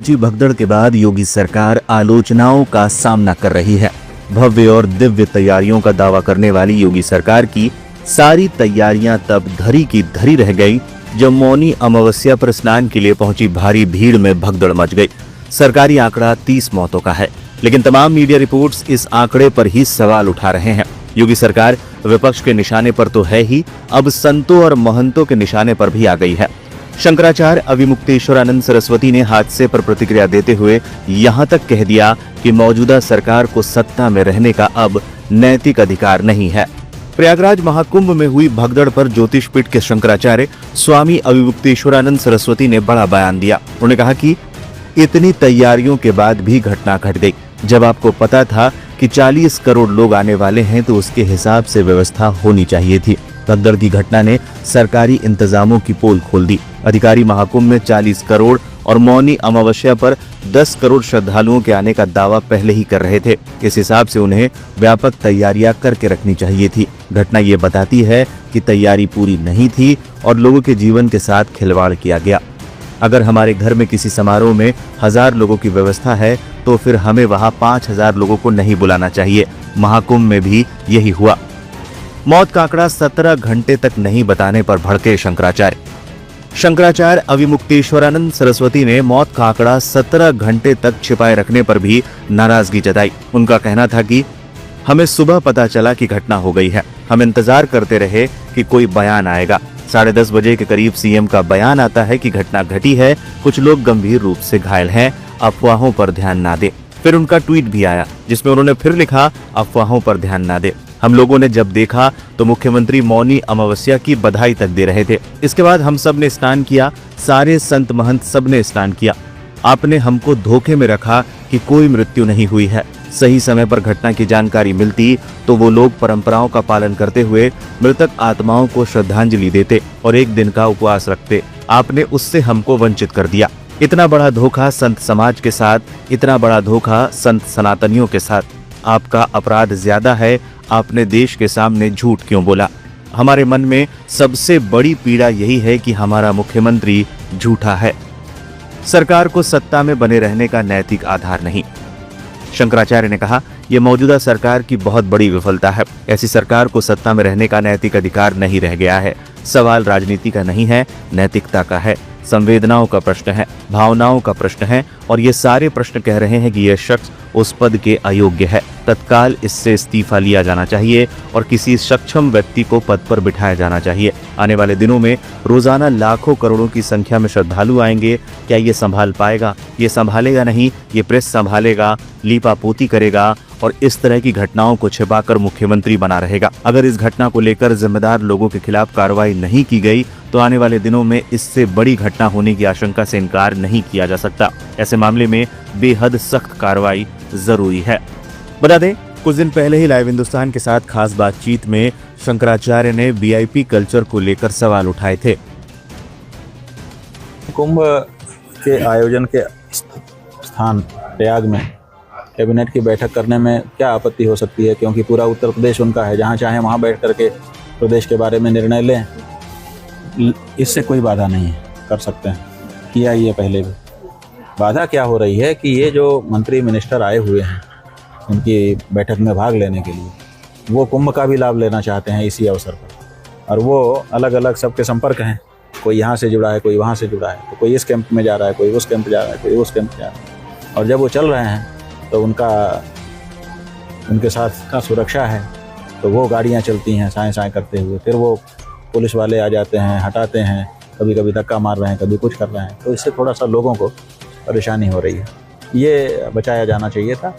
जी भगदड़ के बाद योगी सरकार आलोचनाओं का सामना कर रही है। भव्य और दिव्य तैयारियों का दावा करने वाली योगी सरकार की सारी तैयारियां तब धरी की धरी रह गई जब मौनी अमावस्या पर स्नान के लिए पहुंची भारी भीड़ में भगदड़ मच गई। सरकारी आंकड़ा 30 मौतों का है, लेकिन तमाम मीडिया रिपोर्ट्स इस आंकड़े पर ही सवाल उठा रहे हैं। योगी सरकार विपक्ष के निशाने पर तो है ही, अब संतों और महंतों के निशाने पर भी आ गई है। शंकराचार्य अविमुक्तेश्वरानंद सरस्वती ने हादसे पर प्रतिक्रिया देते हुए यहां तक कह दिया कि मौजूदा सरकार को सत्ता में रहने का अब नैतिक अधिकार नहीं है। प्रयागराज महाकुंभ में हुई भगदड़ पर ज्योतिष पीठ के शंकराचार्य स्वामी अविमुक्तेश्वरानंद सरस्वती ने बड़ा बयान दिया। उन्होंने कहा कि इतनी तैयारियों के बाद भी घटना घट गई। जब आपको पता था कि 40 करोड़ लोग आने वाले हैं तो उसके हिसाब से व्यवस्था होनी चाहिए थी। भगदड़ की घटना ने सरकारी इंतजामों की पोल खोल दी। अधिकारी महाकुंभ में 40 करोड़ और मौनी अमावस्या पर 10 करोड़ श्रद्धालुओं के आने का दावा पहले ही कर रहे थे। इस हिसाब से उन्हें व्यापक तैयारियां करके रखनी चाहिए थी। घटना ये बताती है कि तैयारी पूरी नहीं थी और लोगों के जीवन के साथ खिलवाड़ किया गया। अगर हमारे घर में किसी समारोह में 1000 लोगों की व्यवस्था है तो फिर हमें वहां 5000 लोगों को नहीं बुलाना चाहिए। महाकुंभ में भी यही हुआ। मौत का आंकड़ा 17 घंटे तक नहीं बताने पर भड़के शंकराचार्य। शंकराचार्य अविमुक्तेश्वरानंद सरस्वती ने मौत का आंकड़ा 17 घंटे तक छिपाए रखने पर भी नाराजगी जताई। उनका कहना था कि हमें सुबह पता चला कि घटना हो गई है। हम इंतजार करते रहे कि कोई बयान आएगा। 10:30 बजे के करीब सीएम का बयान आता है कि घटना घटी है, कुछ लोग गंभीर रूप से घायल हैं, अफवाहों पर ध्यान ना दे। फिर उनका ट्वीट भी आया जिसमें उन्होंने फिर लिखा, अफवाहों पर ध्यान ना दे। हम लोगों ने जब देखा तो मुख्यमंत्री मौनी अमावस्या की बधाई तक दे रहे थे। इसके बाद हम सब ने स्नान किया, सारे संत महंत सब ने स्नान किया। आपने हमको धोखे में रखा कि कोई मृत्यु नहीं हुई है। सही समय पर घटना की जानकारी मिलती तो वो लोग परंपराओं का पालन करते हुए मृतक आत्माओं को श्रद्धांजलि देते और एक दिन का उपवास रखते। आपने उससे हमको वंचित कर दिया। इतना बड़ा धोखा संत समाज के साथ, इतना बड़ा धोखा संत सनातनियों के साथ। आपका अपराध ज्यादा है। आपने देश के सामने झूठ क्यों बोला? हमारे मन में सबसे बड़ी पीड़ा यही है कि हमारा मुख्यमंत्री झूठा है। सरकार को सत्ता में बने रहने का नैतिक आधार नहीं। शंकराचार्य ने कहा, यह मौजूदा सरकार की बहुत बड़ी विफलता है। ऐसी सरकार को सत्ता में रहने का नैतिक अधिकार नहीं रह गया है। सवाल राजनीति का नहीं है, नैतिकता का है। संवेदनाओं का प्रश्न है, भावनाओं का प्रश्न है और ये सारे प्रश्न कह रहे हैं कि यह शख्स उस पद के अयोग्य है। तत्काल इससे इस्तीफा लिया जाना चाहिए और किसी सक्षम व्यक्ति को पद पर बिठाया जाना चाहिए। आने वाले दिनों में रोजाना लाखों करोड़ों की संख्या में श्रद्धालु आएंगे। क्या ये संभाल पाएगा? ये संभालेगा नहीं। ये प्रेस संभालेगा, लीपापोती करेगा और इस तरह की घटनाओं को छिपाकर मुख्यमंत्री बना रहेगा। अगर इस घटना को लेकर जिम्मेदार लोगों के खिलाफ कार्रवाई नहीं की गई तो आने वाले दिनों में इससे बड़ी घटना होने की आशंका से इनकार नहीं किया जा सकता। ऐसे मामले में बेहद सख्त कार्रवाई जरूरी है। बता दें, कुछ दिन पहले ही लाइव हिंदुस्तान के साथ खास बातचीत में शंकराचार्य ने वीआईपी कल्चर को लेकर सवाल उठाए थे। कुंभ के आयोजन के स्थान प्रयाग में कैबिनेट की बैठक करने में क्या आपत्ति हो सकती है? क्योंकि पूरा उत्तर प्रदेश उनका है, जहां चाहे वहां बैठ करके प्रदेश के बारे में निर्णय लें। इससे कोई बाधा नहीं है, कर सकते हैं, किया ये पहले भी। बाधा क्या हो रही है कि ये जो मंत्री मिनिस्टर आए हुए हैं उनकी बैठक में भाग लेने के लिए, वो कुंभ का भी लाभ लेना चाहते हैं इसी अवसर पर। और वो अलग अलग सबके संपर्क हैं, कोई यहाँ से जुड़ा है, कोई वहाँ से जुड़ा है, तो कोई इस कैंप में जा रहा है, कोई उस कैंप जा रहा है, कोई उस कैंप जा रहा है। और जब वो चल रहे हैं तो उनके साथ का सुरक्षा है, तो वो गाड़ियाँ चलती हैं साएँ साएँ करते हुए। फिर वो पुलिस वाले आ जाते हैं, हटाते हैं, कभी कभी धक्का मार रहे हैं, कभी कुछ कर रहे हैं। तो इससे थोड़ा सा लोगों को परेशानी हो रही है। ये बचाया जाना चाहिए था।